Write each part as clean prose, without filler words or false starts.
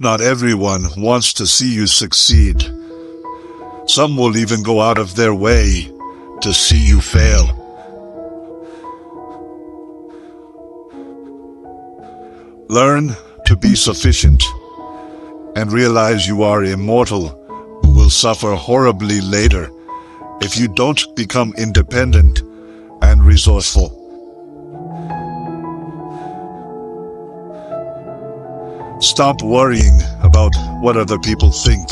Not everyone wants to see you succeed. Some will even go out of their way to see you fail. Learn to be sufficient and realize you are immortal, who will suffer horribly later if you don't become independent and resourceful. Stop worrying about what other people think.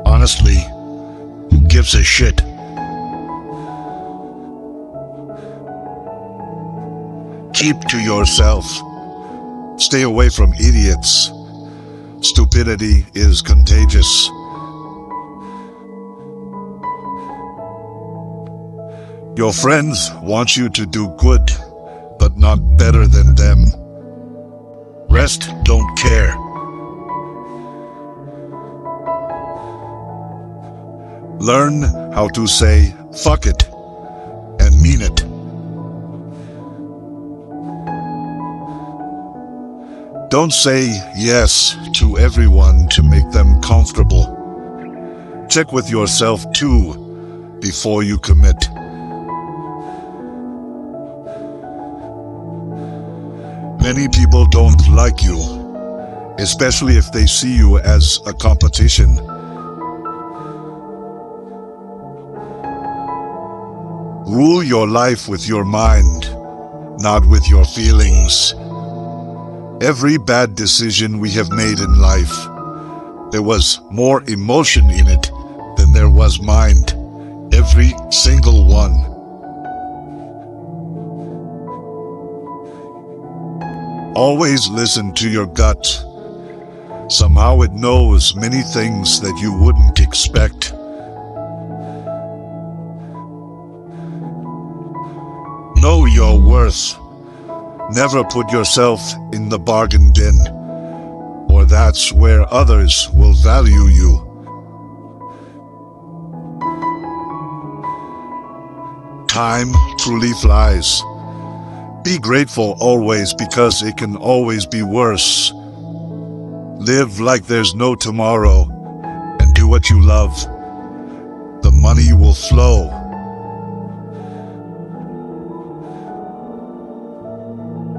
Honestly, who gives a shit? Keep to yourself. Stay away from idiots. Stupidity is contagious. Your friends want you to do good, but not better than them. Rest don't care. Learn how to say fuck it and mean it. Don't say yes to everyone to make them comfortable. Check with yourself too before you commit. Many people don't like you, especially if they see you as a competition. Rule your life with your mind, not with your feelings. Every bad decision we have made in life, there was more emotion in it than there was mind. Every single one. Always listen to your gut. Somehow it knows many things that you wouldn't expect. Know your worth. Never put yourself in the bargain bin, or that's where others will value you. Time truly flies. Be grateful always, because it can always be worse. Live like there's no tomorrow and do what you love. The money will flow.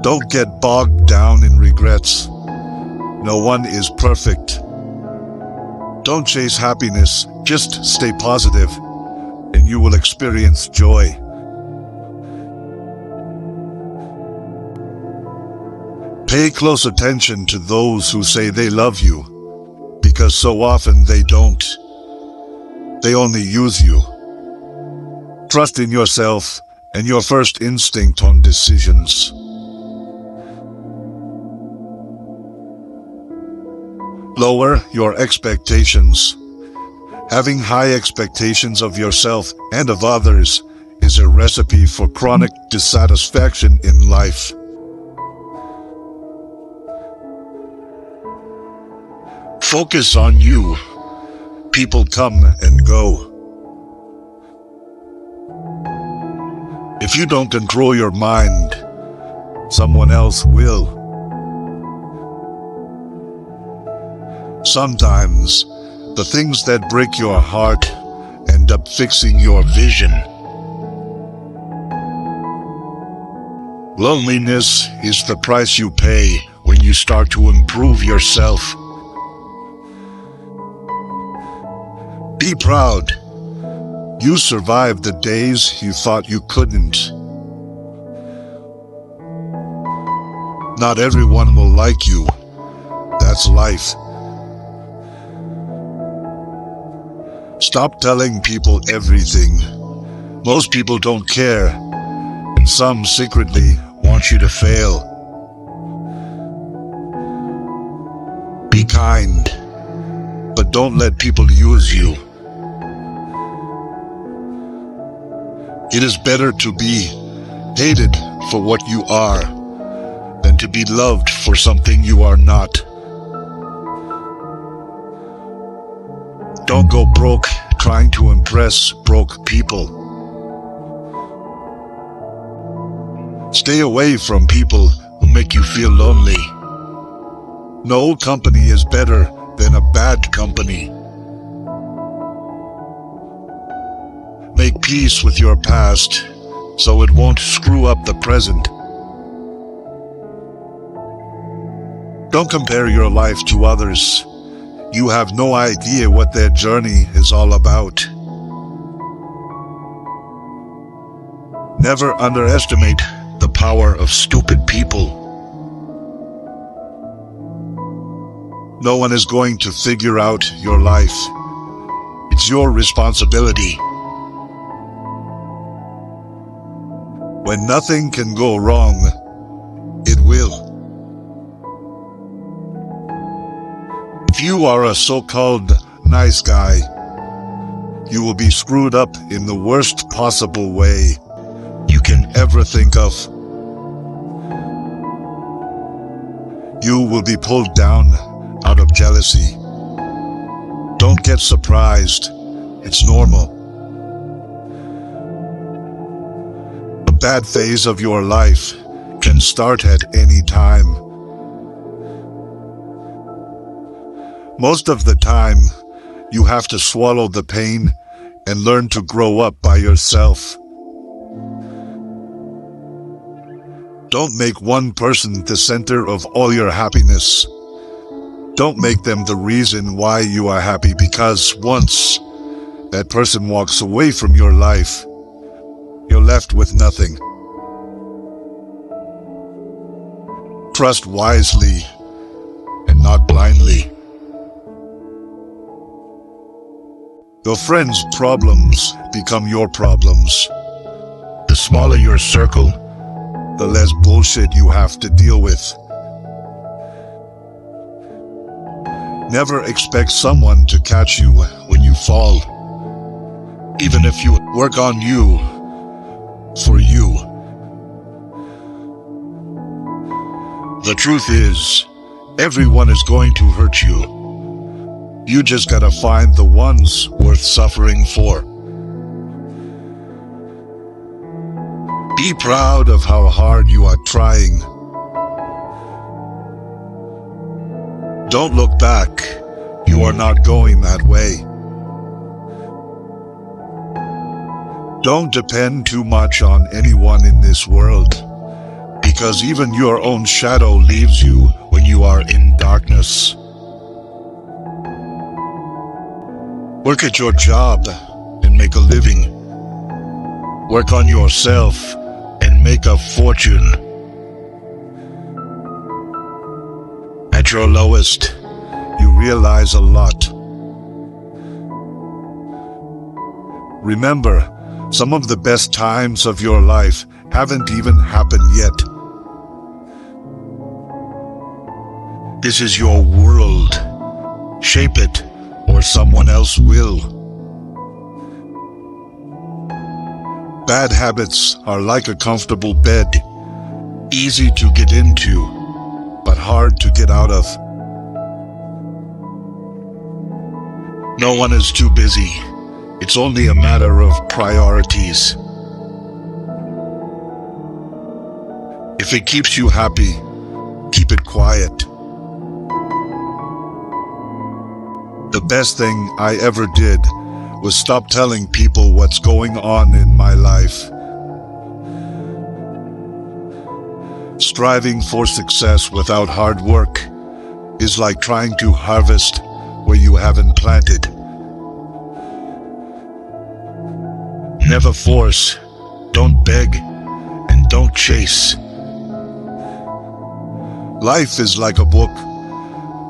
Don't get bogged down in regrets. No one is perfect. Don't chase happiness, just stay positive, and you will experience joy. Pay close attention to those who say they love you, because so often they don't. They only use you. Trust in yourself and your first instinct on decisions. Lower your expectations. Having high expectations of yourself and of others is a recipe for chronic dissatisfaction in life. Focus on you. People come and go. If you don't control your mind, someone else will. Sometimes, the things that break your heart end up fixing your vision. Loneliness is the price you pay when you start to improve yourself. Be proud. You survived the days you thought you couldn't. Not everyone will like you. That's life. Stop telling people everything. Most people don't care, and some secretly want you to fail. Be kind, but don't let people use you. It is better to be hated for what you are than to be loved for something you are not. Don't go broke trying to impress broke people. Stay away from people who make you feel lonely. No company is better than a bad company. Make peace with your past so it won't screw up the present. Don't compare your life to others. You have no idea what their journey is all about. Never underestimate the power of stupid people. No one is going to figure out your life. It's your responsibility. When nothing can go wrong, it will. If you are a so-called nice guy, you will be screwed up in the worst possible way you can ever think of. You will be pulled down out of jealousy. Don't get surprised. It's normal. A bad phase of your life can start at any time. Most of the time, you have to swallow the pain and learn to grow up by yourself. Don't make one person the center of all your happiness. Don't make them the reason why you are happy, because once that person walks away from your life, you're left with nothing. Trust wisely and not blindly. Your friends' problems become your problems. The smaller your circle, the less bullshit you have to deal with. Never expect someone to catch you when you fall. Even if you work on you, for you. The truth is, everyone is going to hurt you. You just gotta find the ones worth suffering for. Be proud of how hard you are trying. Don't look back. You are not going that way. Don't depend too much on anyone in this world, because even your own shadow leaves you when you are in darkness. Work at your job and make a living. Work on yourself and make a fortune. At your lowest, you realize a lot. Remember, some of the best times of your life haven't even happened yet. This is your world. Shape it, or someone else will. Bad habits are like a comfortable bed, easy to get into, but hard to get out of. No one is too busy. It's only a matter of priorities. If it keeps you happy, keep it quiet. The best thing I ever did was stop telling people what's going on in my life. Striving for success without hard work is like trying to harvest where you haven't planted. Never force, don't beg, and don't chase. Life is like a book.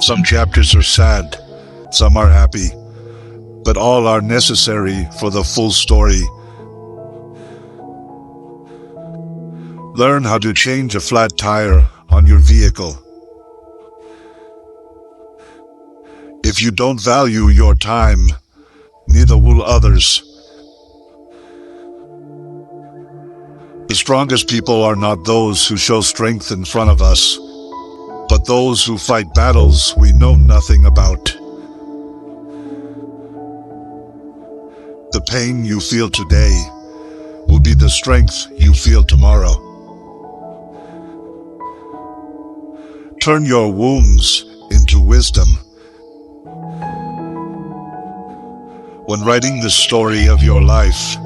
Some chapters are sad, some are happy, but all are necessary for the full story. Learn how to change a flat tire on your vehicle. If you don't value your time, neither will others. The strongest people are not those who show strength in front of us, but those who fight battles we know nothing about. The pain you feel today will be the strength you feel tomorrow. Turn your wounds into wisdom. When writing the story of your life,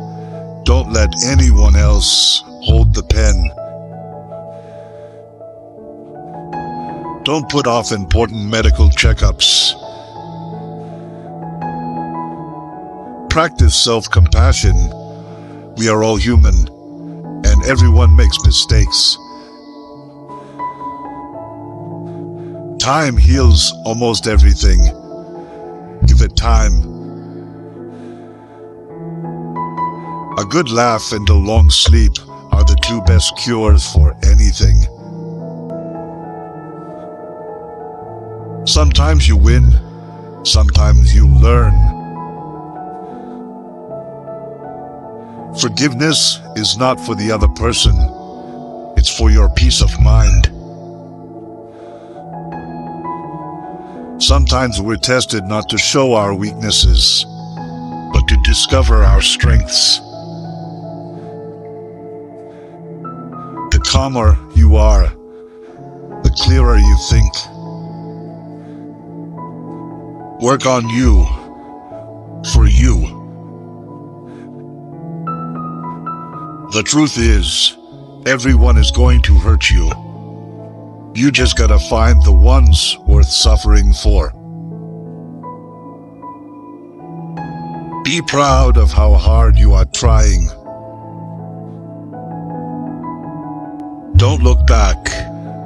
don't let anyone else hold the pen. Don't put off important medical checkups. Practice self-compassion. We are all human, and everyone makes mistakes. Time heals almost everything. Give it time. A good laugh and a long sleep are the two best cures for anything. Sometimes you win, sometimes you learn. Forgiveness is not for the other person, it's for your peace of mind. Sometimes we're tested not to show our weaknesses, but to discover our strengths. The calmer you are, the clearer you think. Work on you, for you. The truth is, everyone is going to hurt you. You just gotta find the ones worth suffering for. Be proud of how hard you are trying. Don't look back.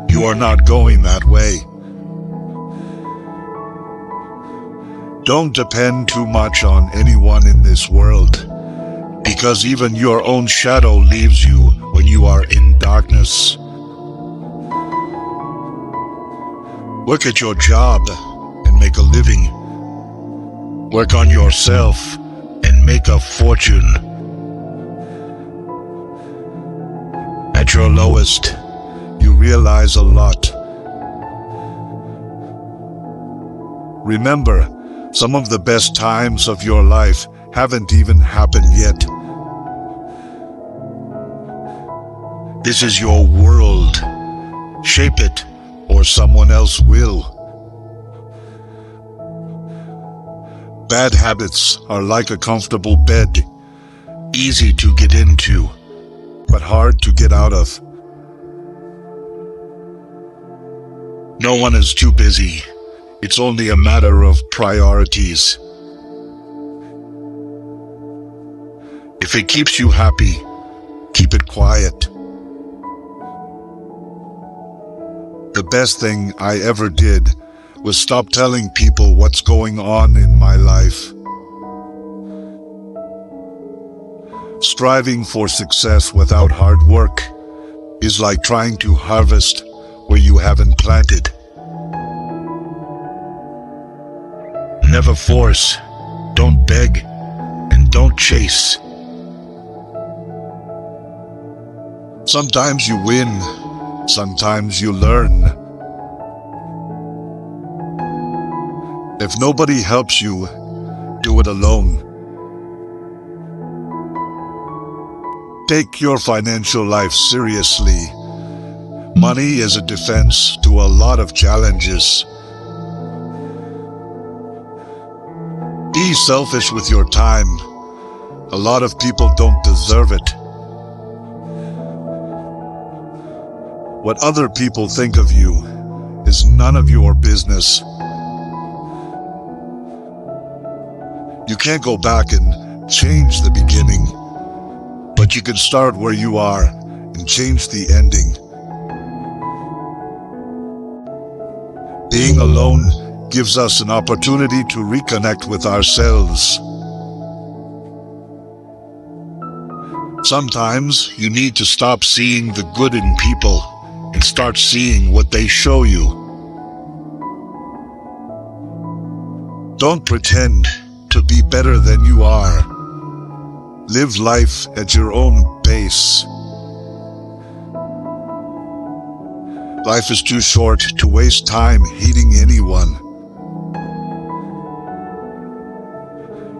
You are not going that way. Don't depend too much on anyone in this world, because even your own shadow leaves you when you are in darkness. Work at your job and make a living. Work on yourself and make a fortune. At your lowest, you realize a lot. Remember, some of the best times of your life haven't even happened yet. This is your world. Shape it, or someone else will. Bad habits are like a comfortable bed, easy to get into, but hard to get out of. No one is too busy. It's only a matter of priorities. If it keeps you happy, keep it quiet. The best thing I ever did was stop telling people what's going on in my life. Striving for success without hard work is like trying to harvest where you haven't planted. Never force, don't beg, and don't chase. Sometimes you win, sometimes you learn. If nobody helps you, do it alone. Take your financial life seriously. Money is a defense to a lot of challenges. Be selfish with your time. A lot of people don't deserve it. What other people think of you is none of your business. You can't go back and change the beginning, but you can start where you are and change the ending. Being alone gives us an opportunity to reconnect with ourselves. Sometimes you need to stop seeing the good in people and start seeing what they show you. Don't pretend to be better than you are. Live life at your own pace. Life is too short to waste time hating anyone.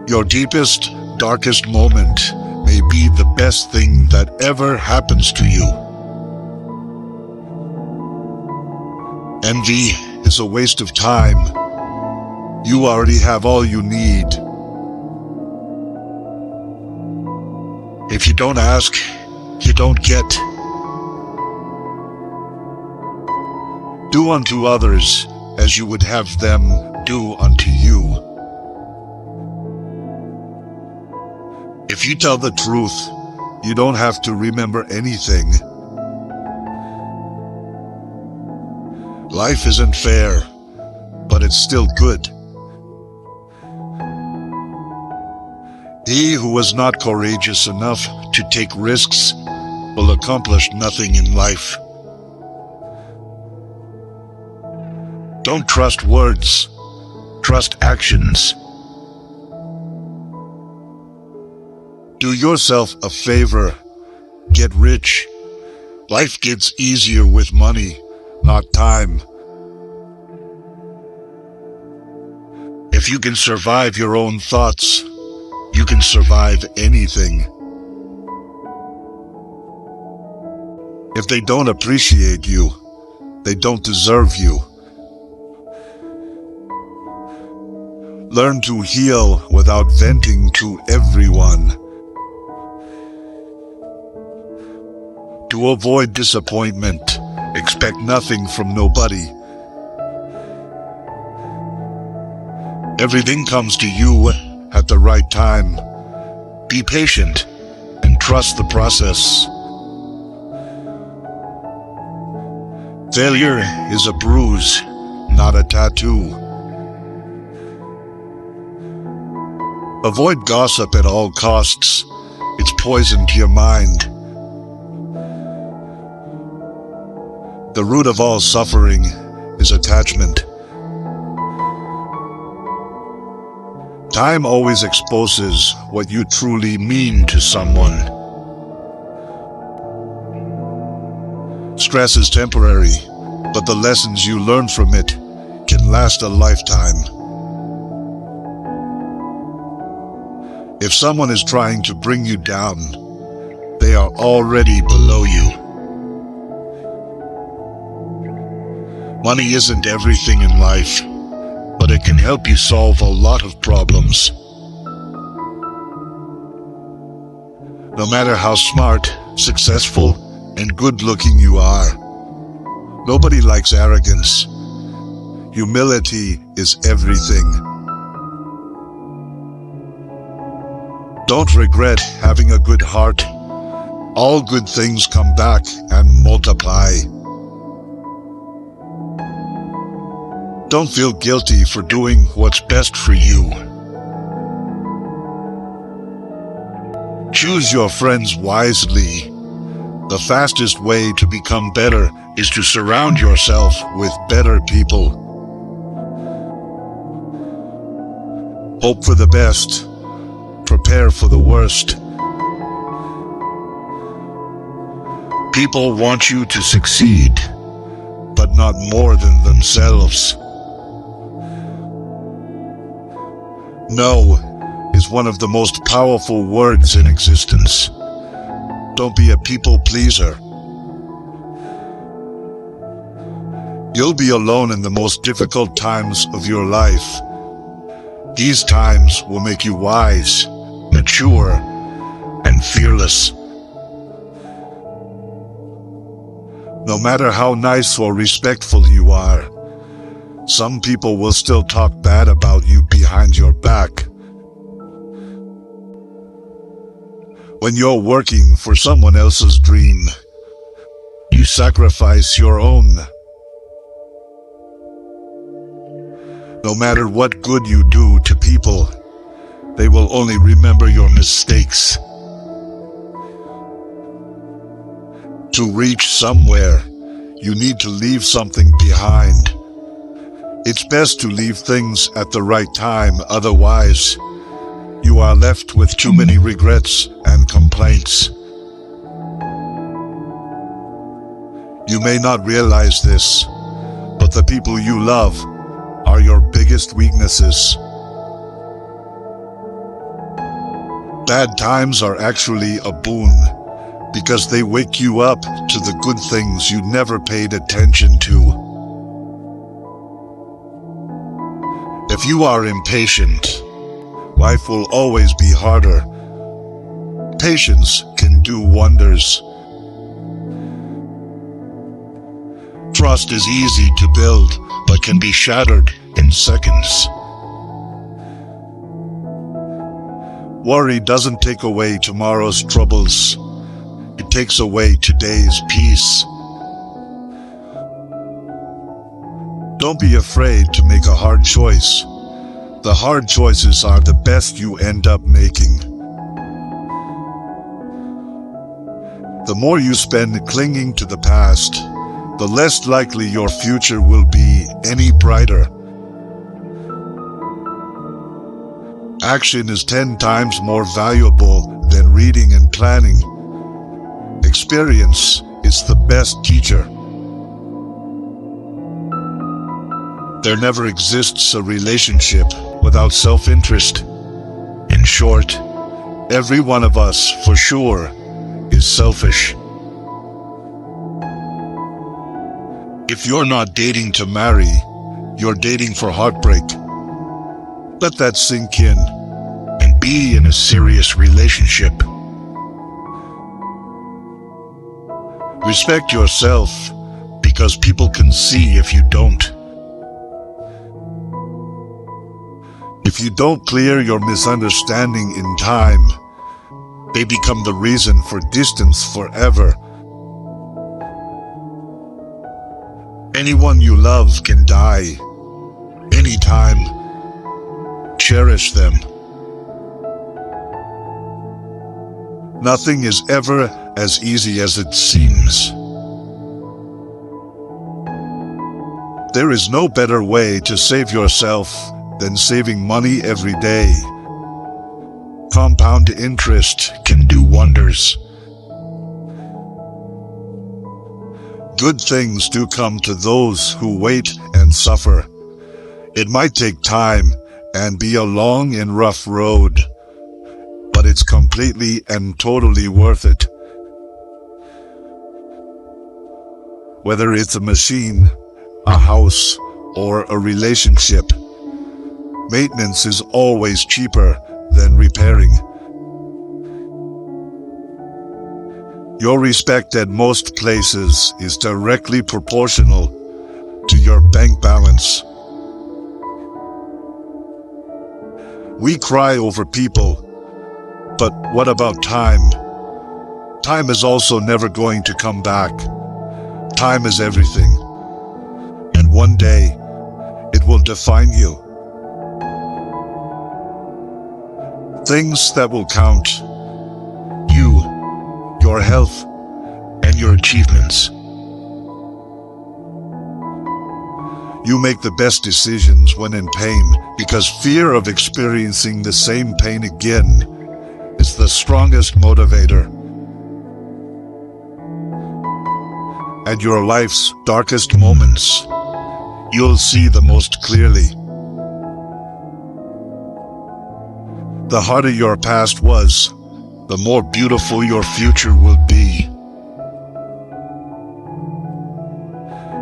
Your deepest, darkest moment may be the best thing that ever happens to you. Envy is is a waste of time. You already have all you need. If you don't ask, you don't get. Do unto others as you would have them do unto you. If you tell the truth, you don't have to remember anything. Life isn't fair, but it's still good. He who is not courageous enough to take risks will accomplish nothing in life. Don't trust words, trust actions. Do yourself a favor, get rich. Life gets easier with money, not time. If you can survive your own thoughts, you can survive anything. If they don't appreciate you, they don't deserve you. Learn to heal without venting to everyone. To avoid disappointment, expect nothing from nobody. Everything comes to you at the right time. Be patient and trust the process. Failure is a bruise, not a tattoo. Avoid gossip at all costs. It's poison to your mind. The root of all suffering is attachment. Time always exposes what you truly mean to someone. Stress is temporary, but the lessons you learn from it can last a lifetime. If someone is trying to bring you down, they are already below you. Money isn't everything in life, but it can help you solve a lot of problems. No matter how smart, successful, and good-looking you are, nobody likes arrogance. Humility is everything. Don't regret having a good heart. All good things come back and multiply. Don't feel guilty for doing what's best for you. Choose your friends wisely. The fastest way to become better is to surround yourself with better people. Hope for the best. Prepare for the worst. People want you to succeed, but not more than themselves. No is one of the most powerful words in existence. Don't be a people pleaser. You'll be alone in the most difficult times of your life. These times will make you wise, mature, and fearless. No matter how nice or respectful you are, some people will still talk bad about you behind your back. When you're working for someone else's dream, you sacrifice your own. No matter what good you do to people, they will only remember your mistakes. To reach somewhere, you need to leave something behind. It's best to leave things at the right time, otherwise, you are left with too many regrets and complaints. You may not realize this, but the people you love are your biggest weaknesses. Bad times are actually a boon because they wake you up to the good things you never paid attention to. If you are impatient, life will always be harder. Patience can do wonders. Trust is easy to build, but can be shattered in seconds. Worry doesn't take away tomorrow's troubles. It takes away today's peace. Don't be afraid to make a hard choice. The hard choices are the best you end up making. The more you spend clinging to the past, the less likely your future will be any brighter. Action is 10 times more valuable than reading and planning. Experience is the best teacher. There never exists a relationship without self-interest. In short, every one of us, for sure, is selfish. If you're not dating to marry, you're dating for heartbreak. Let that sink in and be in a serious relationship. Respect yourself, because people can see if you don't. If you don't clear your misunderstanding in time, they become the reason for distance forever. Anyone you love can die anytime. Cherish them. Nothing is ever as easy as it seems. There is no better way to save yourself than saving money every day. Compound interest can do wonders. Good things do come to those who wait and suffer. It might take time and be a long and rough road, but it's completely and totally worth it. Whether it's a machine, a house, or a relationship, maintenance is always cheaper than repairing. Your respect at most places is directly proportional to your bank balance. We cry over people, but what about time? Time is also never going to come back. Time is everything. And one day, it will define you. Things that will count: you, your health, and your achievements. You make the best decisions when in pain, because fear of experiencing the same pain again is the strongest motivator. At your life's darkest moments, you'll see the most clearly. The harder your past was, the more beautiful your future will be.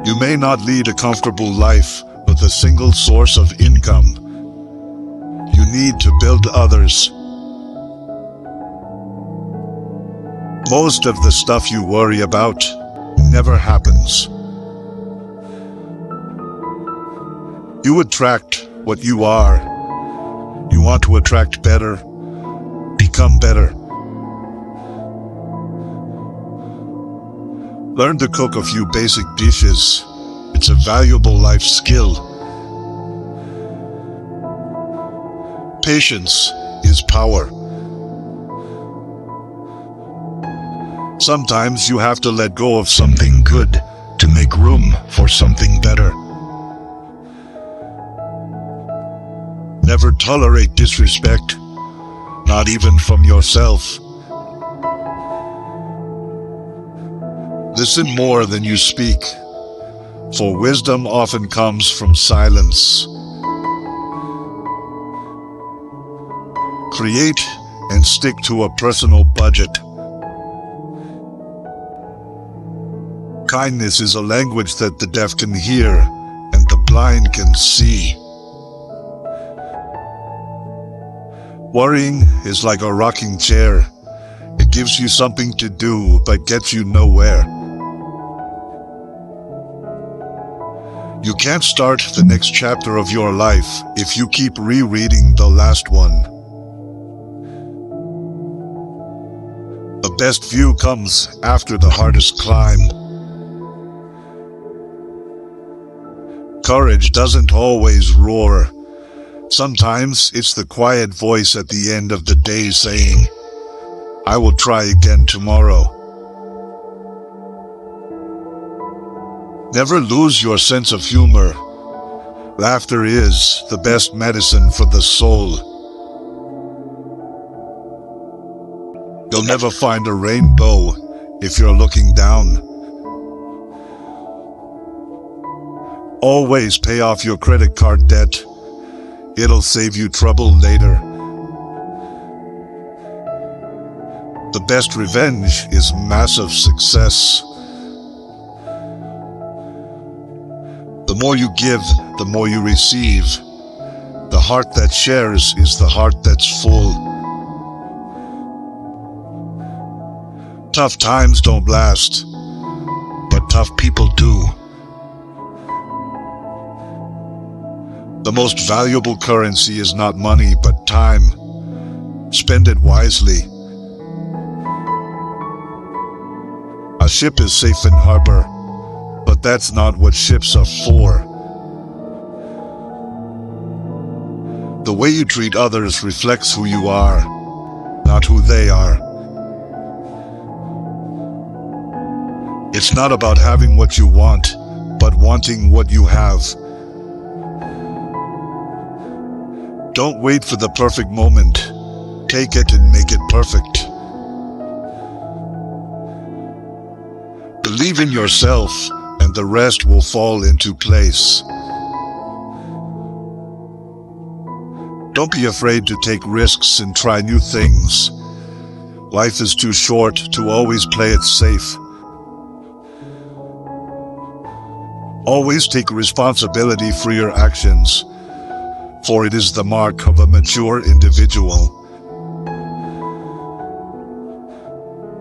You may not lead a comfortable life with a single source of income. You need to build others. Most of the stuff you worry about never happens. You attract what you are. You want to attract better, become better. Learn to cook a few basic dishes. It's a valuable life skill. Patience is power. Sometimes you have to let go of something good to make room for something better. Never tolerate disrespect, not even from yourself. Listen more than you speak, for wisdom often comes from silence. Create and stick to a personal budget. Kindness is a language that the deaf can hear and the blind can see. Worrying is like a rocking chair. It gives you something to do, but gets you nowhere. You can't start the next chapter of your life if you keep rereading the last one. The best view comes after the hardest climb. Courage doesn't always roar. Sometimes it's the quiet voice at the end of the day saying, "I will try again tomorrow." Never lose your sense of humor. Laughter is the best medicine for the soul. You'll never find a rainbow if you're looking down. Always pay off your credit card debt. It'll save you trouble later. The best revenge is massive success. The more you give, the more you receive. The heart that shares is the heart that's full. Tough times don't last, but tough people do. The most valuable currency is not money, but time. Spend it wisely. A ship is safe in harbor, but that's not what ships are for. The way you treat others reflects who you are, not who they are. It's not about having what you want, but wanting what you have. Don't wait for the perfect moment. Take it and make it perfect. Believe in yourself, and the rest will fall into place. Don't be afraid to take risks and try new things. Life is too short to always play it safe. Always take responsibility for your actions, for it is the mark of a mature individual.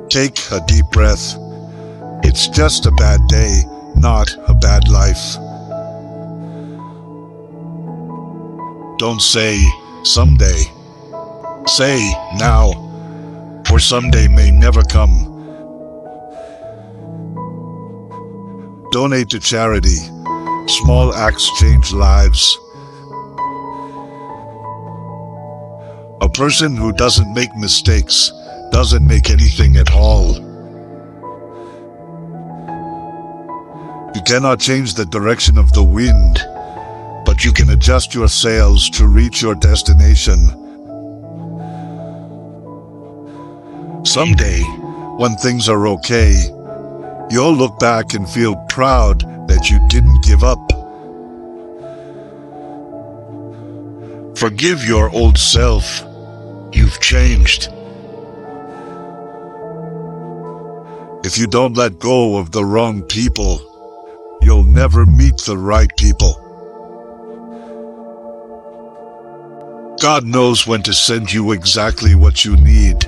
Take a deep breath. It's just a bad day, not a bad life. Don't say someday. Say now, for someday may never come. Donate to charity. Small acts change lives. A person who doesn't make mistakes doesn't make anything at all. You cannot change the direction of the wind, but you can adjust your sails to reach your destination. Someday, when things are okay, you'll look back and feel proud that you didn't give up. Forgive your old self. You've changed. If you don't let go of the wrong people, you'll never meet the right people. God knows when to send you exactly what you need.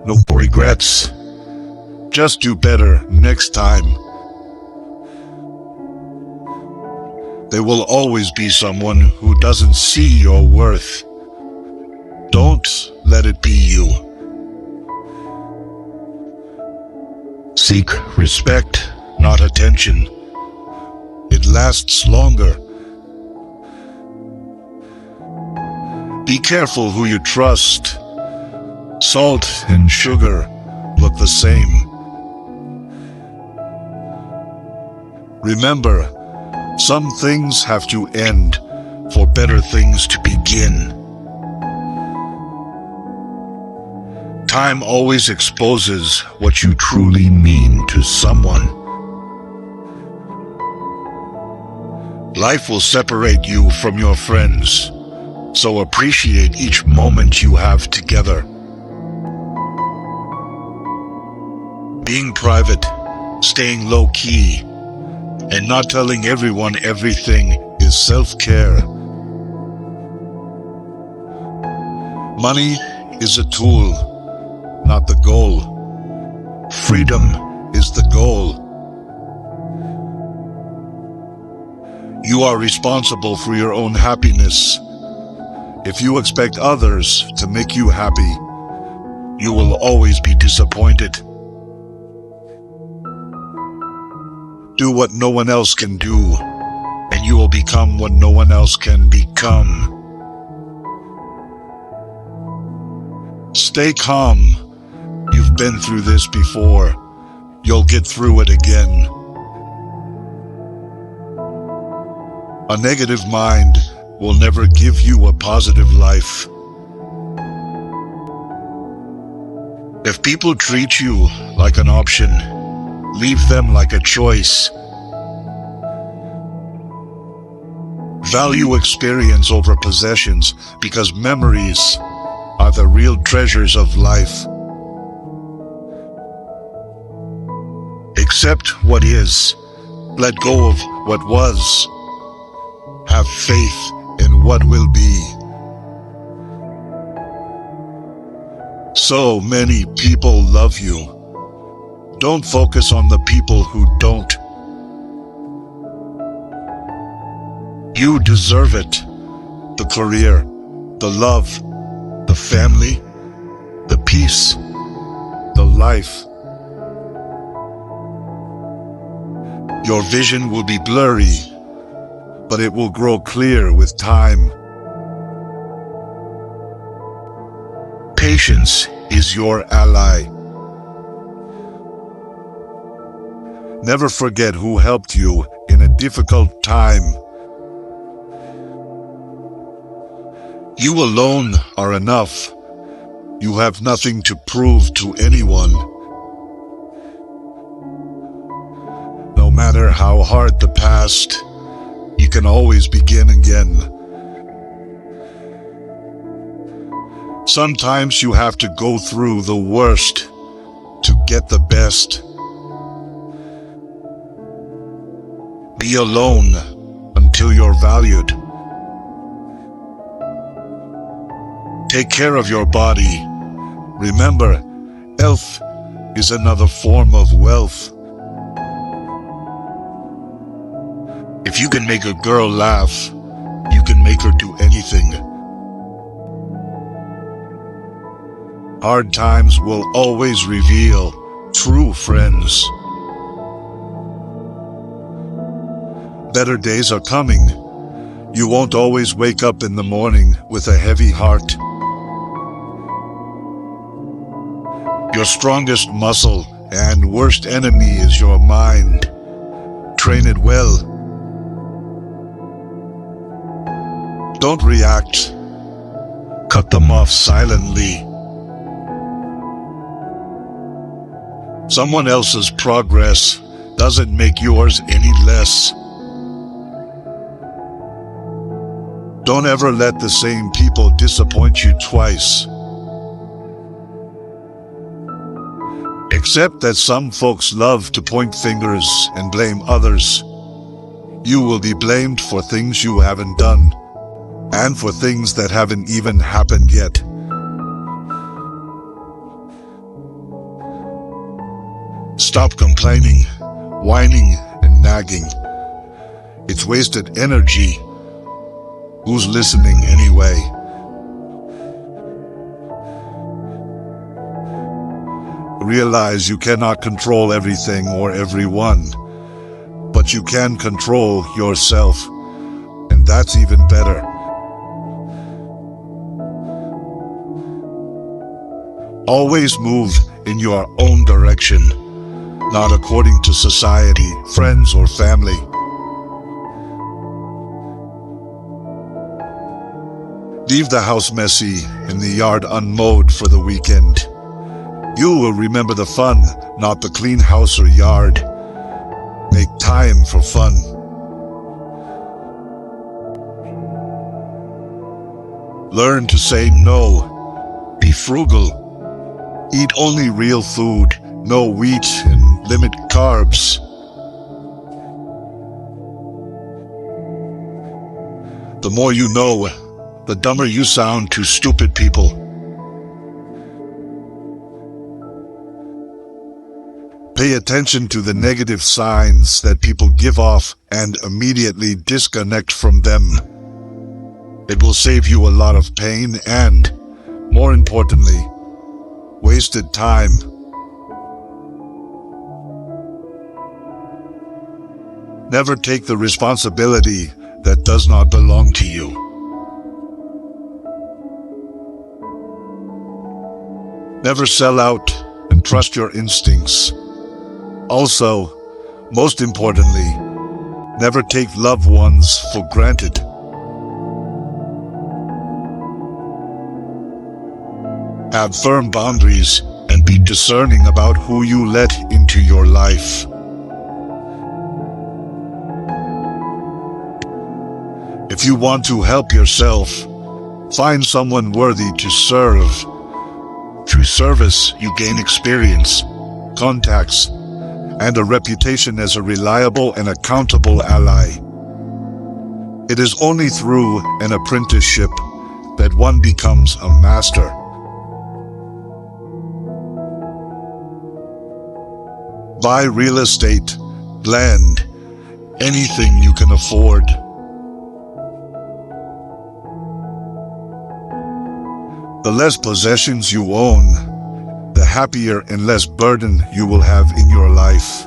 No regrets. Just do better next time. There will always be someone who doesn't see your worth. Don't let it be you. Seek respect, not attention. It lasts longer. Be careful who you trust. Salt and sugar look the same. Remember, some things have to end for better things to begin. Time always exposes what you truly mean to someone. Life will separate you from your friends, so appreciate each moment you have together. Being private, staying low-key, and not telling everyone everything is self-care. Money is a tool, not the goal. Freedom is the goal. You are responsible for your own happiness. If you expect others to make you happy, you will always be disappointed. Do what no one else can do, and you will become what no one else can become. Stay calm. You've been through this before. You'll get through it again. A negative mind will never give you a positive life. If people treat you like an option, leave them like a choice. Value experience over possessions, because memories are the real treasures of life. Accept what is. Let go of what was. Have faith in what will be. So many people love you. Don't focus on the people who don't. You deserve it. The career, the love, the family, the peace, the life. Your vision will be blurry, but it will grow clear with time. Patience is your ally. Never forget who helped you in a difficult time. You alone are enough. You have nothing to prove to anyone. No matter how hard the past, you can always begin again. Sometimes you have to go through the worst to get the best. Be alone until you're valued. Take care of your body. Remember, health is another form of wealth. If you can make a girl laugh, you can make her do anything. Hard times will always reveal true friends. Better days are coming. You won't always wake up in the morning with a heavy heart. Your strongest muscle and worst enemy is your mind. Train it well. Don't react. Cut them off silently. Someone else's progress doesn't make yours any less. Don't ever let the same people disappoint you twice. Accept that some folks love to point fingers and blame others. You will be blamed for things you haven't done, and for things that haven't even happened yet. Stop complaining, whining, and nagging. It's wasted energy. Who's listening anyway? Realize you cannot control everything or everyone, but you can control yourself, and that's even better. Always move in your own direction, not according to society, friends, or family. Leave the house messy and the yard unmowed for the weekend. You will remember the fun, not the clean house or yard. Make time for fun. Learn to say no. Be frugal. Eat only real food, no wheat, and limit carbs. The more you know, the dumber you sound to stupid people. Pay attention to the negative signs that people give off and immediately disconnect from them. It will save you a lot of pain and, more importantly, wasted time. Never take the responsibility that does not belong to you. Never sell out and trust your instincts. Also, most importantly, never take loved ones for granted. Have firm boundaries and be discerning about who you let into your life. If you want to help yourself, find someone worthy to serve. Through service, you gain experience, contacts, and a reputation as a reliable and accountable ally. It is only through an apprenticeship that one becomes a master. Buy real estate, land, anything you can afford. The less possessions you own, the happier and less burden you will have in your life.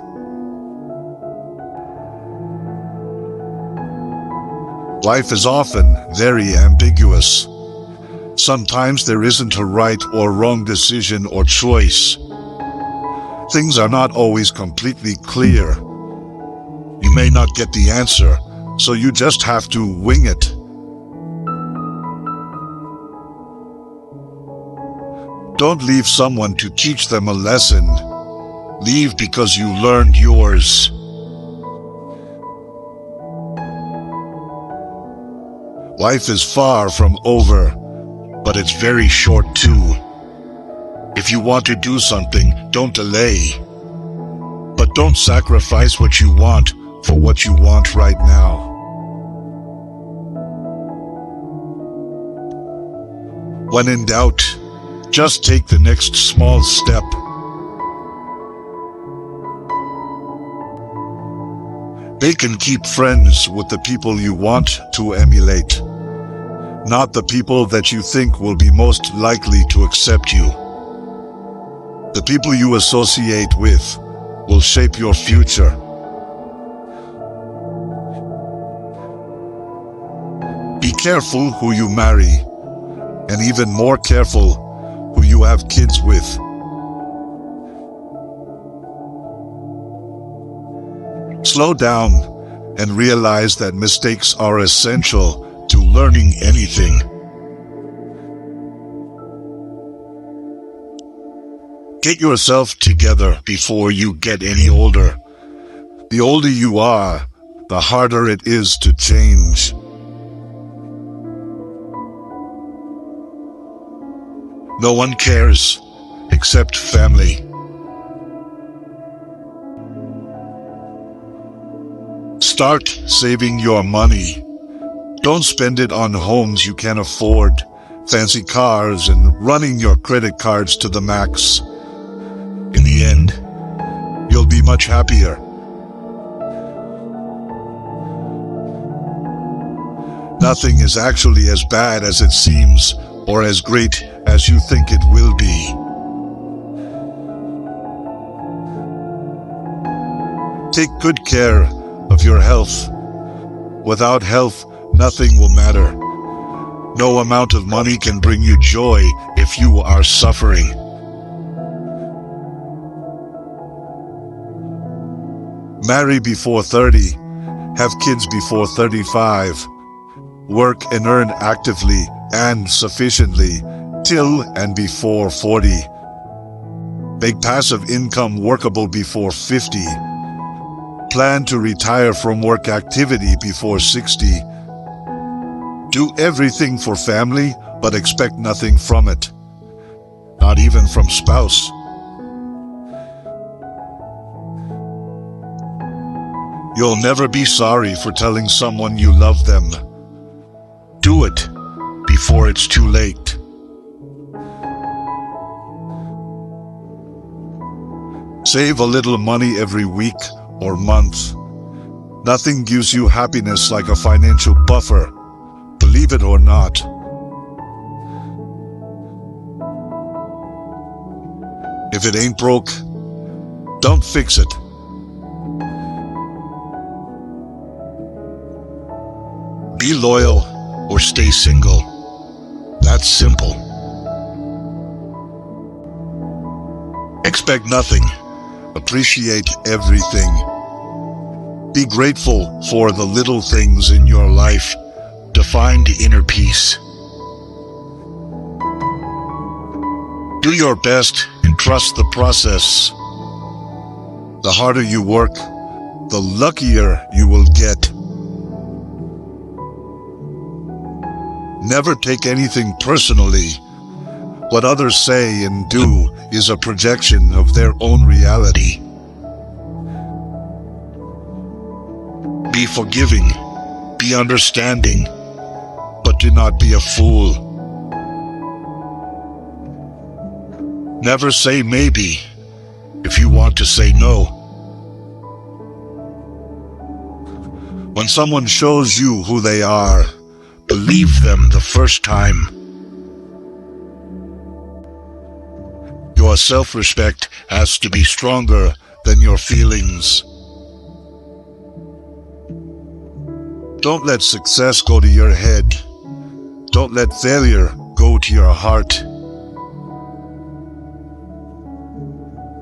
Life is often very ambiguous. Sometimes there isn't a right or wrong decision or choice. Things are not always completely clear. You may not get the answer, so you just have to wing it. Don't leave someone to teach them a lesson. Leave because you learned yours. Life is far from over, but it's very short too. If you want to do something, don't delay. But don't sacrifice what you want for what you want right now. When in doubt, just take the next small step. They can keep friends with the people you want to emulate, not the people that you think will be most likely to accept you. The people you associate with will shape your future. Be careful who you marry, and even more careful who you have kids with. Slow down and realize that mistakes are essential to learning anything. Get yourself together before you get any older. The older you are, the harder it is to change. No one cares except family. Start saving your money. Don't spend it on homes you can't afford, fancy cars, and running your credit cards to the max. In the end, you'll be much happier. Nothing is actually as bad as it seems, or as great as you think it will be. Take good care of your health. Without health, nothing will matter. No amount of money can bring you joy if you are suffering. Marry before 30, have kids before 35, work and earn actively and sufficiently till and before 40. Make passive income workable before 50. Plan to retire from work activity before 60. Do everything for family, but expect nothing from it. Not even from spouse. You'll never be sorry for telling someone you love them. Do it before it's too late. Save a little money every week or month. Nothing gives you happiness like a financial buffer, believe it or not. If it ain't broke, don't fix it. Be loyal or stay single. That's simple. Expect nothing. Appreciate everything. Be grateful for the little things in your life to find inner peace. Do your best and trust the process. The harder you work, the luckier you will get. Never take anything personally. What others say and do is a projection of their own reality. Be forgiving, be understanding, but do not be a fool. Never say maybe if you want to say no. When someone shows you who they are, believe them the first time. Your self-respect has to be stronger than your feelings. Don't let success go to your head. Don't let failure go to your heart.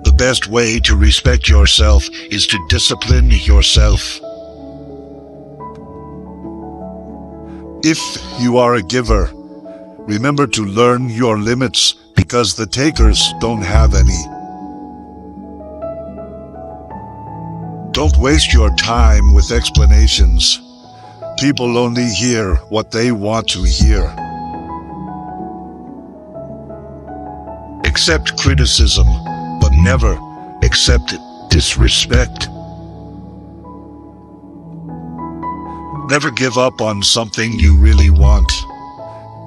The best way to respect yourself is to discipline yourself. If you are a giver, remember to learn your limits because the takers don't have any. Don't waste your time with explanations. People only hear what they want to hear. Accept criticism, but never accept disrespect. Never give up on something you really want.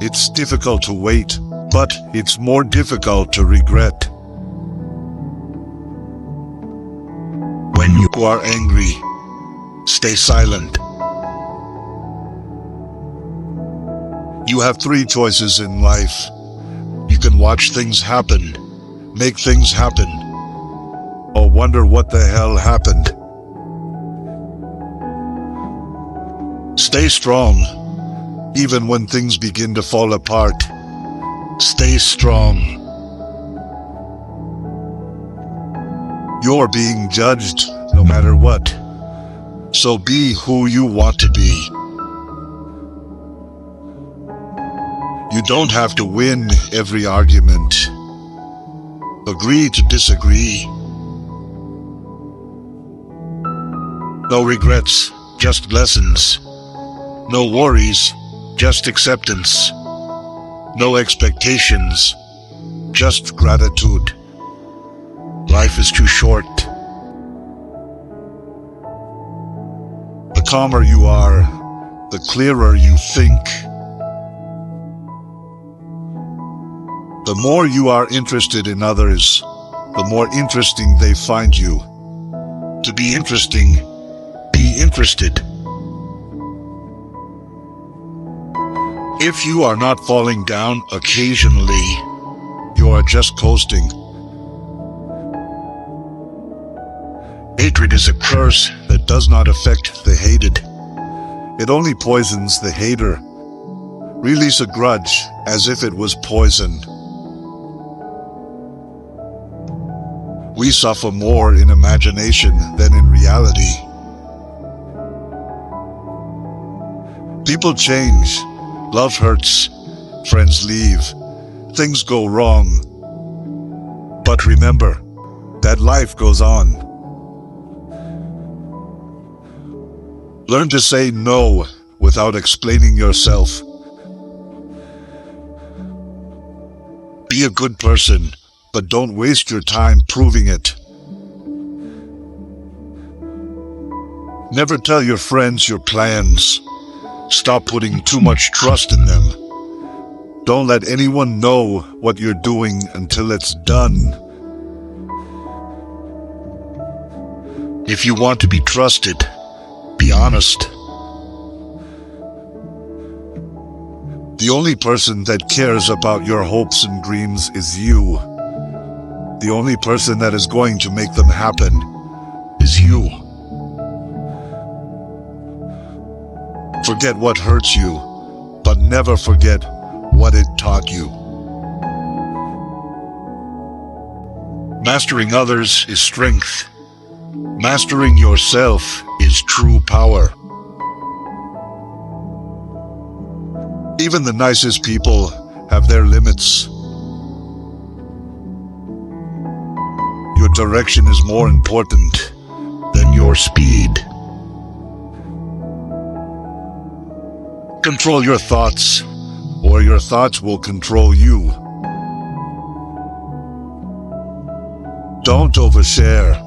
It's difficult to wait, but it's more difficult to regret. When you are angry, stay silent. You have 3 choices in life. You can watch things happen, make things happen, or wonder what the hell happened. Stay strong, even when things begin to fall apart. Stay strong. You're being judged no matter what, so be who you want to be. You don't have to win every argument. Agree to disagree. No regrets, just lessons. No worries, just acceptance. No expectations, just gratitude. Life is too short. The calmer you are, the clearer you think. The more you are interested in others, the more interesting they find you. To be interesting, be interested. If you are not falling down occasionally, you are just coasting. Hatred is a curse that does not affect the hated. It only poisons the hater. Release a grudge as if it was poison. We suffer more in imagination than in reality. People change. Love hurts. Friends leave. Things go wrong. But remember that life goes on. Learn to say no without explaining yourself. Be a good person, but don't waste your time proving it. Never tell your friends your plans. Stop putting too much trust in them. Don't let anyone know what you're doing until it's done. If you want to be trusted, be honest. The only person that cares about your hopes and dreams is you. The only person that is going to make them happen is you. Forget what hurts you, but never forget what it taught you. Mastering others is strength. Mastering yourself is true power. Even the nicest people have their limits. Your direction is more important than your speed. Control your thoughts, or your thoughts will control you. Don't overshare.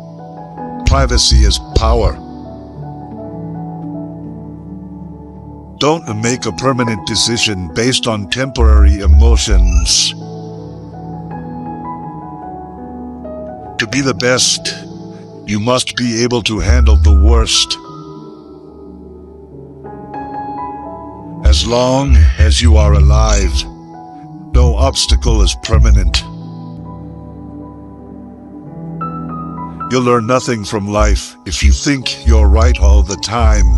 Privacy is power. Don't make a permanent decision based on temporary emotions. To be the best, you must be able to handle the worst. As long as you are alive, no obstacle is permanent. You'll learn nothing from life if you think you're right all the time.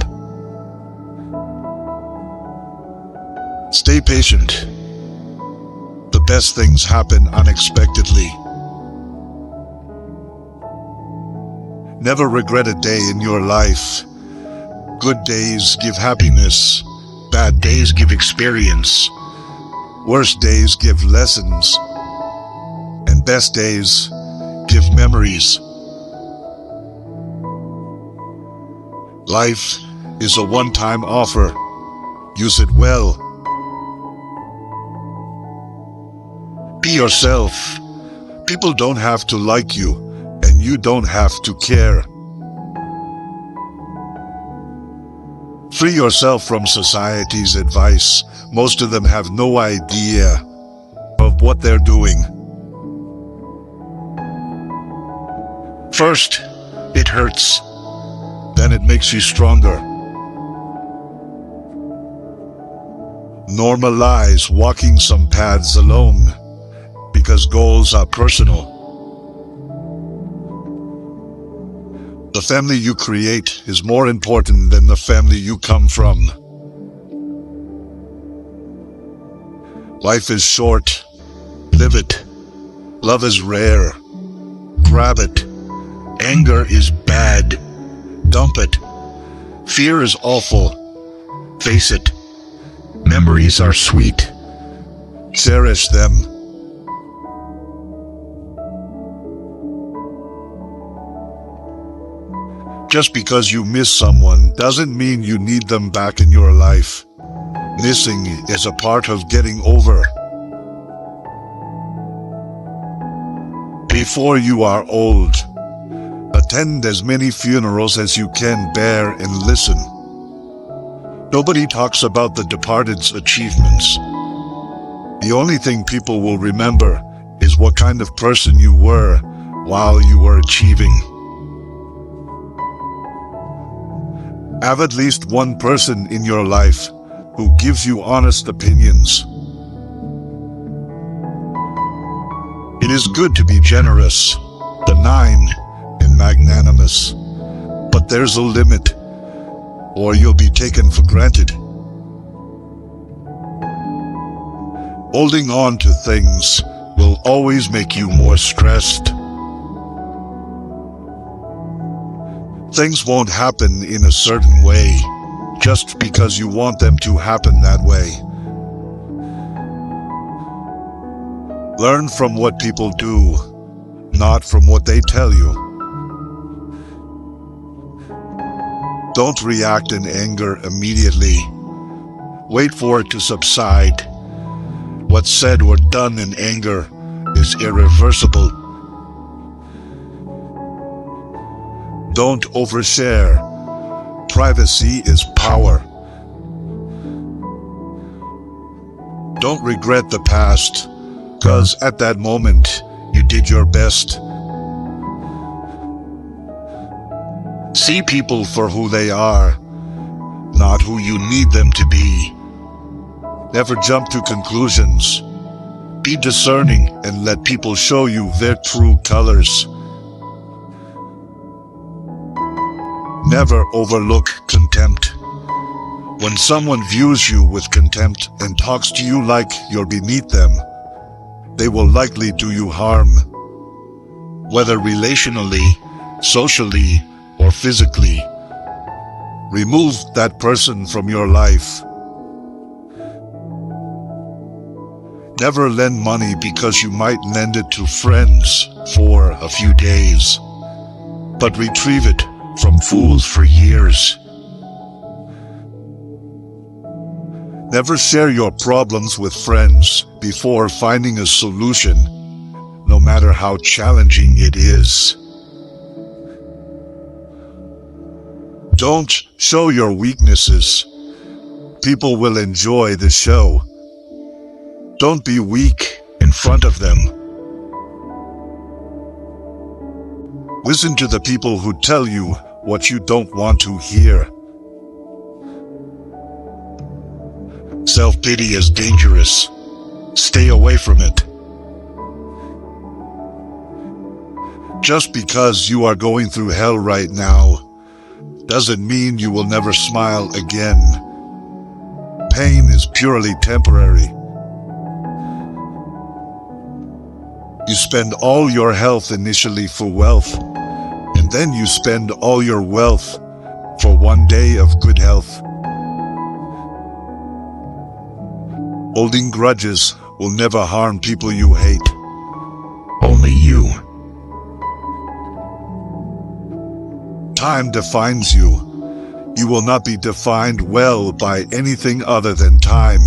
Stay patient. The best things happen unexpectedly. Never regret a day in your life. Good days give happiness. Bad days give experience. Worst days give lessons. And best days give memories. Life is a one-time offer. Use it well. Be yourself. People don't have to like you, and you don't have to care. Free yourself from society's advice. Most of them have no idea of what they're doing. First, it hurts. Then it makes you stronger. Normalize walking some paths alone, because goals are personal. The family you create is more important than the family you come from. Life is short. Live it. Love is rare. Grab it. Anger is bad. Dump it. Fear is awful. Face it. Memories are sweet. Cherish them. Just because you miss someone doesn't mean you need them back in your life. Missing is a part of getting over. Before you are old, attend as many funerals as you can bear and listen. Nobody talks about the departed's achievements. The only thing people will remember is what kind of person you were while you were achieving. Have at least one person in your life who gives you honest opinions. It is good to be generous, benign, and magnanimous, but there's a limit, or you'll be taken for granted. Holding on to things will always make you more stressed. Things won't happen in a certain way just because you want them to happen that way. Learn from what people do, not from what they tell you. Don't react in anger immediately. Wait for it to subside. What's said or done in anger is irreversible. Don't overshare. Privacy is power. Don't regret the past, because at that moment, you did your best. See people for who they are, not who you need them to be. Never jump to conclusions. Be discerning and let people show you their true colors. Never overlook contempt. When someone views you with contempt and talks to you like you're beneath them, they will likely do you harm. Whether relationally, socially, or physically, remove that person from your life. Never lend money because you might lend it to friends for a few days, but retrieve it from fools for years. Never share your problems with friends before finding a solution, no matter how challenging it is. Don't show your weaknesses. People will enjoy the show. Don't be weak in front of them. Listen to the people who tell you what you don't want to hear. Self-pity is dangerous. Stay away from it. Just because you are going through hell right now doesn't mean you will never smile again. Pain is purely temporary. You spend all your health initially for wealth, and then you spend all your wealth for one day of good health. Holding grudges will never harm people you hate. Only you. Time defines you. You will not be defined well by anything other than time.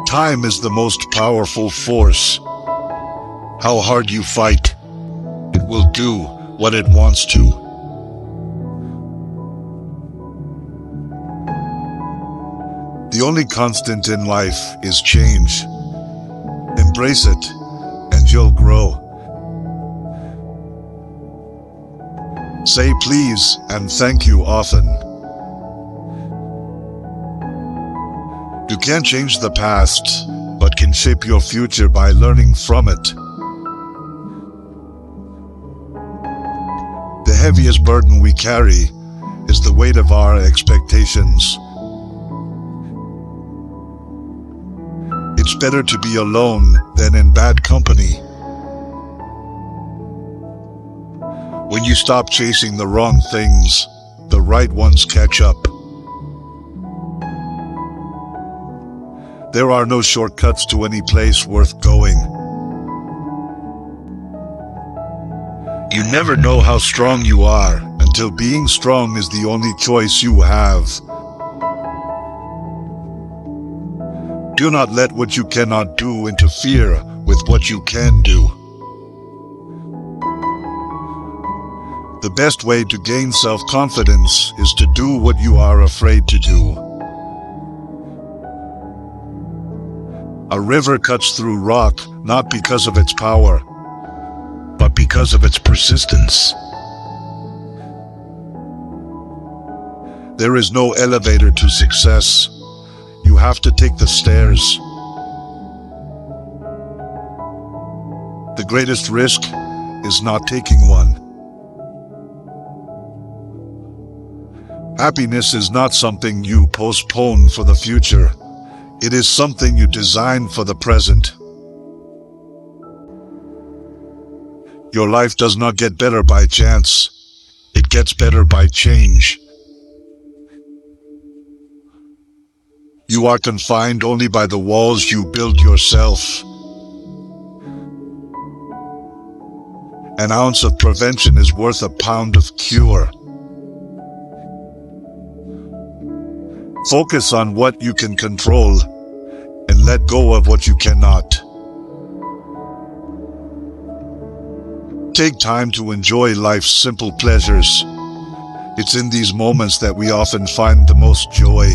Time is the most powerful force. How hard you fight, it will do what it wants to. The only constant in life is change. Embrace it, and you'll grow. Say please and thank you often. You can't change the past, but can shape your future by learning from it. The heaviest burden we carry is the weight of our expectations. It's better to be alone than in bad company. When you stop chasing the wrong things, the right ones catch up. There are no shortcuts to any place worth going. You never know how strong you are until being strong is the only choice you have. Do not let what you cannot do interfere with what you can do. The best way to gain self-confidence is to do what you are afraid to do. A river cuts through rock not because of its power, but because of its persistence. There is no elevator to success. You have to take the stairs. The greatest risk is not taking one. Happiness is not something you postpone for the future. It is something you design for the present. Your life does not get better by chance. It gets better by change. You are confined only by the walls you build yourself. An ounce of prevention is worth a pound of cure. Focus on what you can control and let go of what you cannot. Take time to enjoy life's simple pleasures. It's in these moments that we often find the most joy.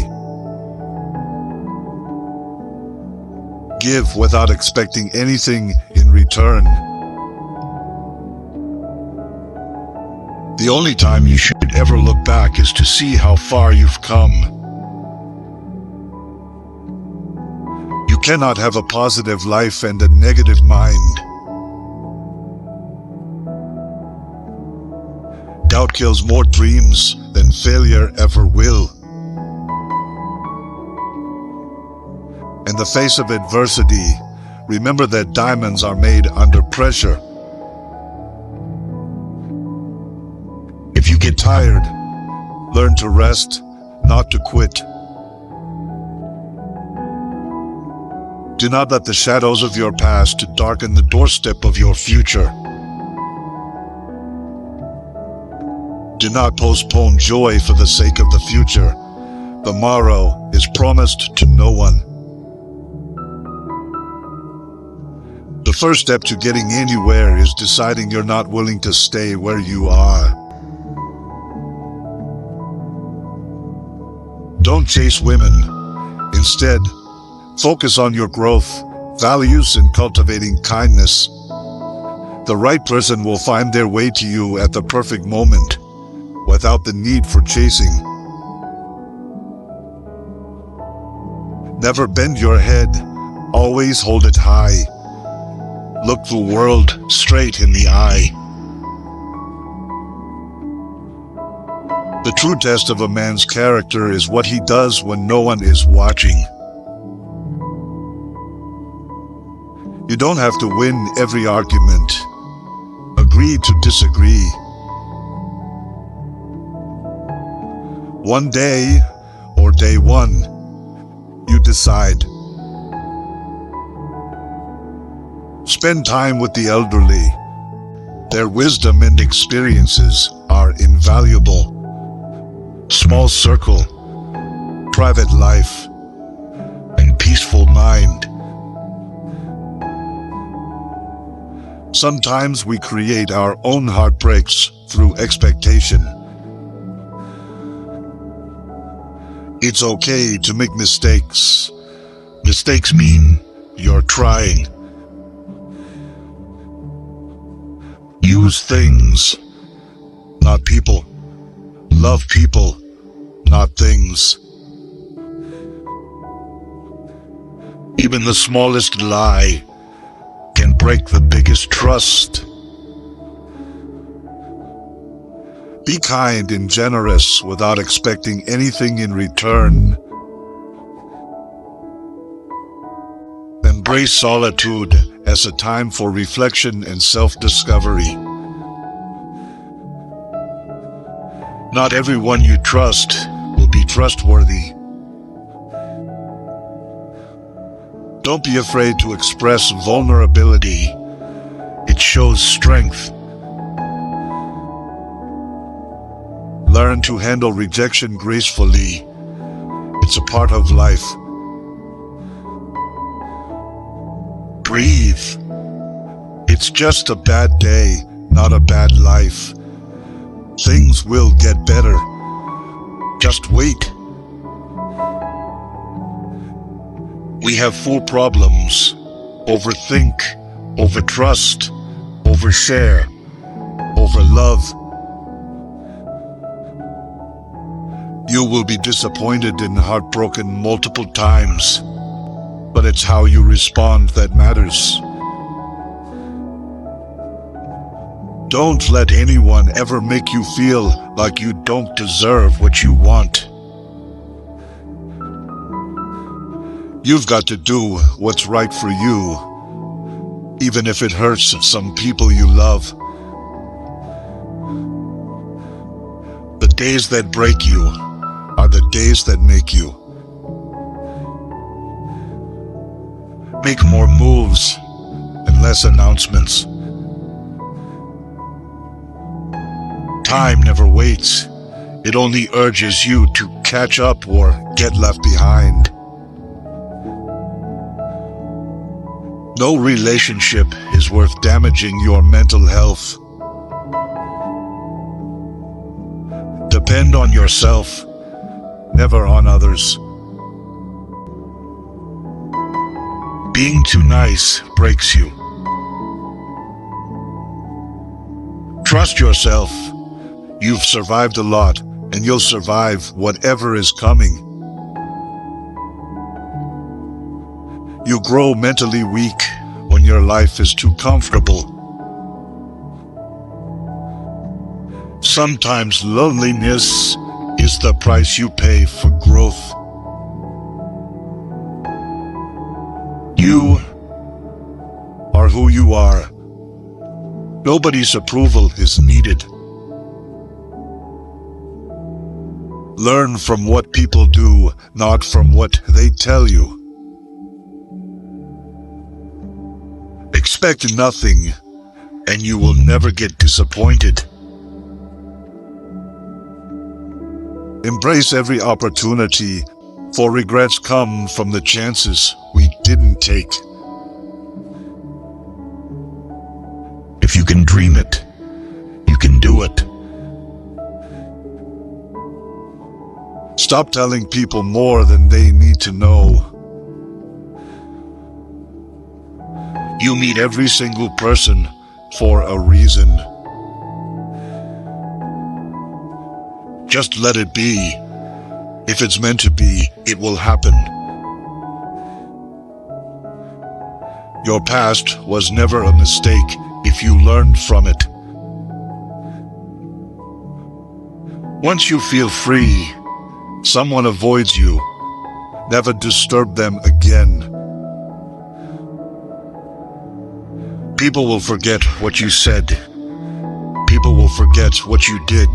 Give without expecting anything in return. The only time you should should ever look back is to see how far you've come. You cannot have a positive life and a negative mind. Doubt kills more dreams than failure ever will. In the face of adversity, remember that diamonds are made under pressure. If you get tired, learn to rest, not to quit. Do not let the shadows of your past darken the doorstep of your future. Do not postpone joy for the sake of the future. The morrow is promised to no one. The first step to getting anywhere is deciding you're not willing to stay where you are. Don't chase women. Instead, focus on your growth, values, and cultivating kindness. The right person will find their way to you at the perfect moment, without the need for chasing. Never bend your head, always hold it high. Look the world straight in the eye. The true test of a man's character is what he does when no one is watching. You don't have to win every argument. Agree to disagree. One day, or day one, you decide. Spend time with the elderly. Their wisdom and experiences are invaluable. Small circle, private life, and peaceful mind. Sometimes we create our own heartbreaks through expectation. It's okay to make mistakes. Mistakes mean you're trying. Use things, not people. Love people, not things. Even the smallest lie can break the biggest trust. Be kind and generous without expecting anything in return. Embrace solitude as a time for reflection and self-discovery. Not everyone you trust will be trustworthy. Don't be afraid to express vulnerability. It shows strength. Learn to handle rejection gracefully. It's a part of life. Breathe. It's just a bad day, not a bad life. Things will get better. Just wait. We have four problems: overthink, overtrust, overshare, overlove. You will be disappointed and heartbroken multiple times, but it's how you respond that matters. Don't let anyone ever make you feel like you don't deserve what you want. You've got to do what's right for you, even if it hurts some people you love. The days that break you are the days that make you. Make more moves and less announcements. Time never waits. It only urges you to catch up or get left behind. No relationship is worth damaging your mental health. Depend on yourself, never on others. Being too nice breaks you. Trust yourself. You've survived a lot, and you'll survive whatever is coming. You grow mentally weak when your life is too comfortable. Sometimes loneliness is the price you pay for growth. You are who you are. Nobody's approval is needed. Learn from what people do, not from what they tell you. Expect nothing, and you will never get disappointed. Embrace every opportunity, for regrets come from the chances we didn't take. If you can dream it, you can do it. Stop telling people more than they need to know. You meet every single person for a reason. Just let it be. If it's meant to be, it will happen. Your past was never a mistake if you learned from it. Once you feel free, someone avoids you. Never disturb them again. People will forget what you said. People will forget what you did.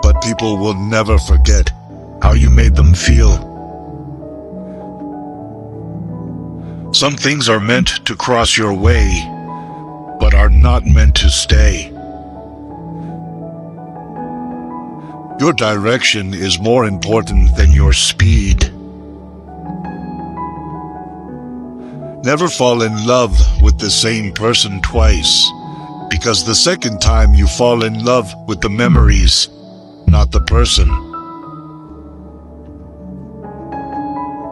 But people will never forget how you made them feel. Some things are meant to cross your way, but are not meant to stay. Your direction is more important than your speed. Never fall in love with the same person twice, because the second time you fall in love with the memories, not the person.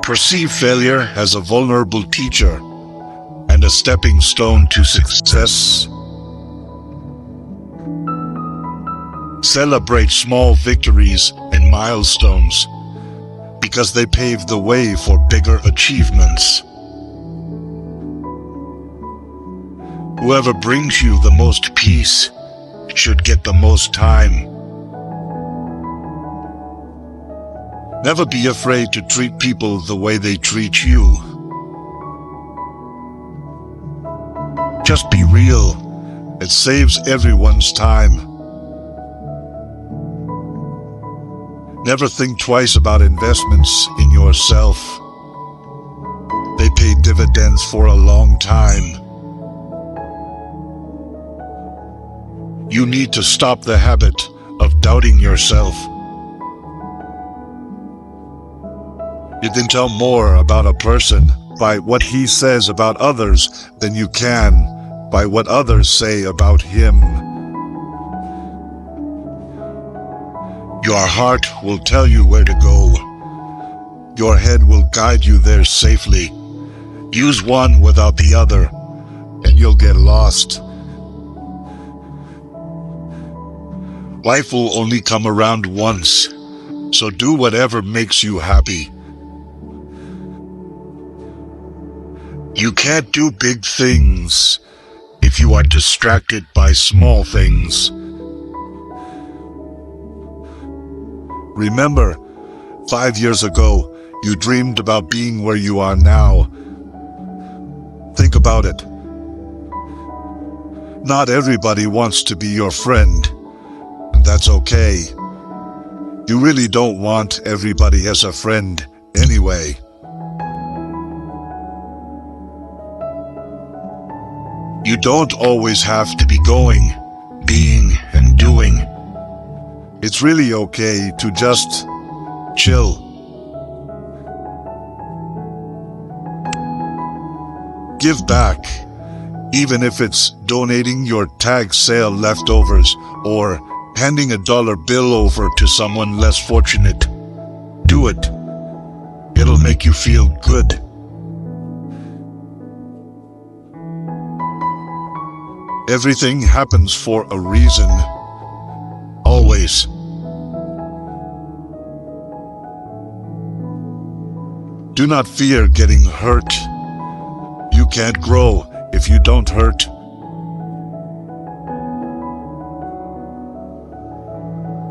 Perceive failure as a vulnerable teacher and a stepping stone to success. Celebrate small victories and milestones because they pave the way for bigger achievements. Whoever brings you the most peace should get the most time. Never be afraid to treat people the way they treat you. Just be real. It saves everyone's time. Never think twice about investments in yourself. They pay dividends for a long time. You need to stop the habit of doubting yourself. You can tell more about a person by what he says about others than you can by what others say about him. Your heart will tell you where to go. Your head will guide you there safely. Use one without the other, and you'll get lost. Life will only come around once, so do whatever makes you happy. You can't do big things if you are distracted by small things. Remember, 5 years ago, you dreamed about being where you are now. Think about it. Not everybody wants to be your friend, and that's okay. You really don't want everybody as a friend anyway. You don't always have to be going, being, and doing. It's really okay to just chill. Give back, even if it's donating your tag sale leftovers or handing $1 bill over to someone less fortunate. Do it. It'll make you feel good. Everything happens for a reason. always. Do not fear getting hurt. You can't grow if you don't hurt.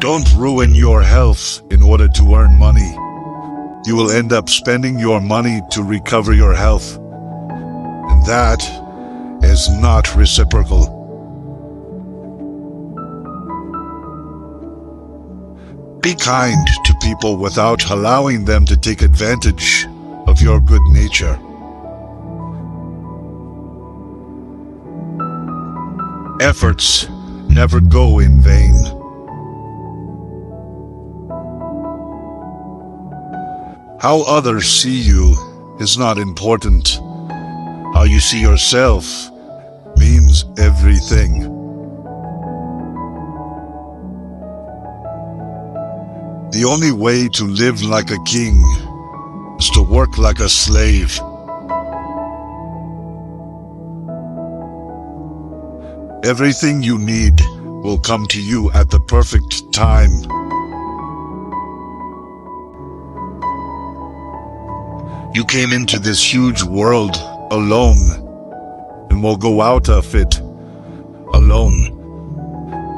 Don't ruin your health in order to earn money. You will end up spending your money to recover your health. And that is not reciprocal. Be kind to people without allowing them to take advantage of your good nature. Efforts never go in vain. How others see you is not important. How you see yourself means everything. The only way to live like a king is to work like a slave. Everything you need will come to you at the perfect time. You came into this huge world alone and will go out of it alone.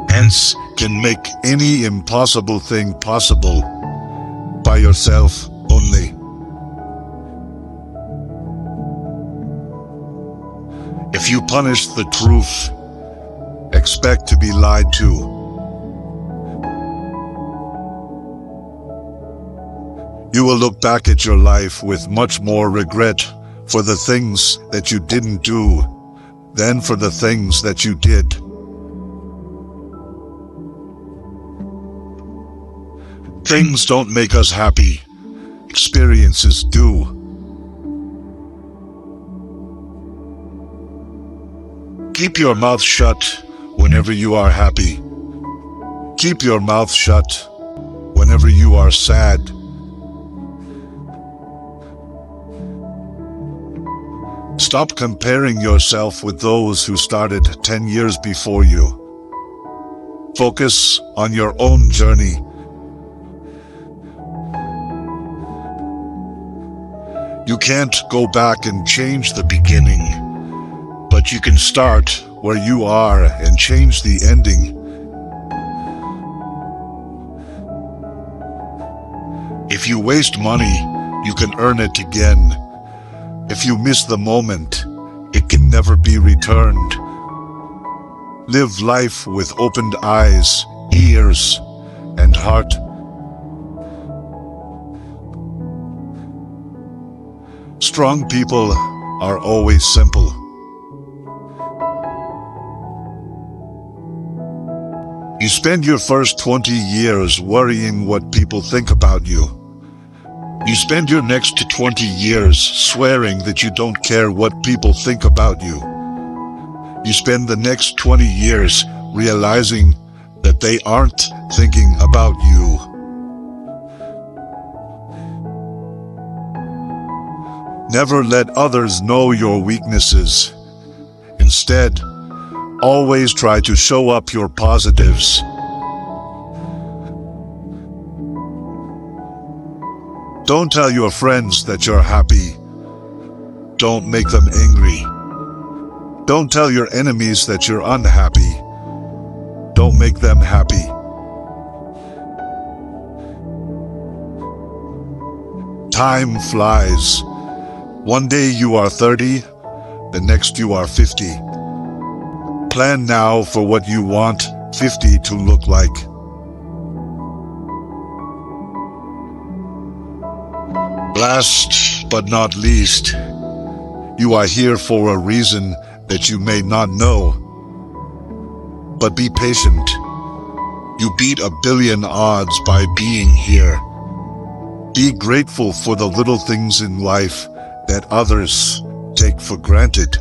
Hence, can make any impossible thing possible by yourself only. If you punish the truth, expect to be lied to. You will look back at your life with much more regret for the things that you didn't do than for the things that you did. Things don't make us happy. Experiences do. Keep your mouth shut whenever you are happy. Keep your mouth shut whenever you are sad. Stop comparing yourself with those who started 10 years before you. Focus on your own journey. You can't go back and change the beginning, but you can start where you are and change the ending. If you waste money, you can earn it again. If you miss the moment, it can never be returned. Live life with opened eyes, ears, and heart. Strong people are always simple. You spend your first 20 years worrying what people think about you. You spend your next 20 years swearing that you don't care what people think about you. You spend the next 20 years realizing that they aren't thinking about you. Never let others know your weaknesses. Instead, always try to show up your positives. Don't tell your friends that you're happy. Don't make them angry. Don't tell your enemies that you're unhappy. Don't make them happy. Time flies. One day you are 30, the next you are 50. Plan now for what you want 50 to look like. Last but not least, you are here for a reason that you may not know. But be patient. You beat 1 billion odds by being here. Be grateful for the little things in life that others take for granted.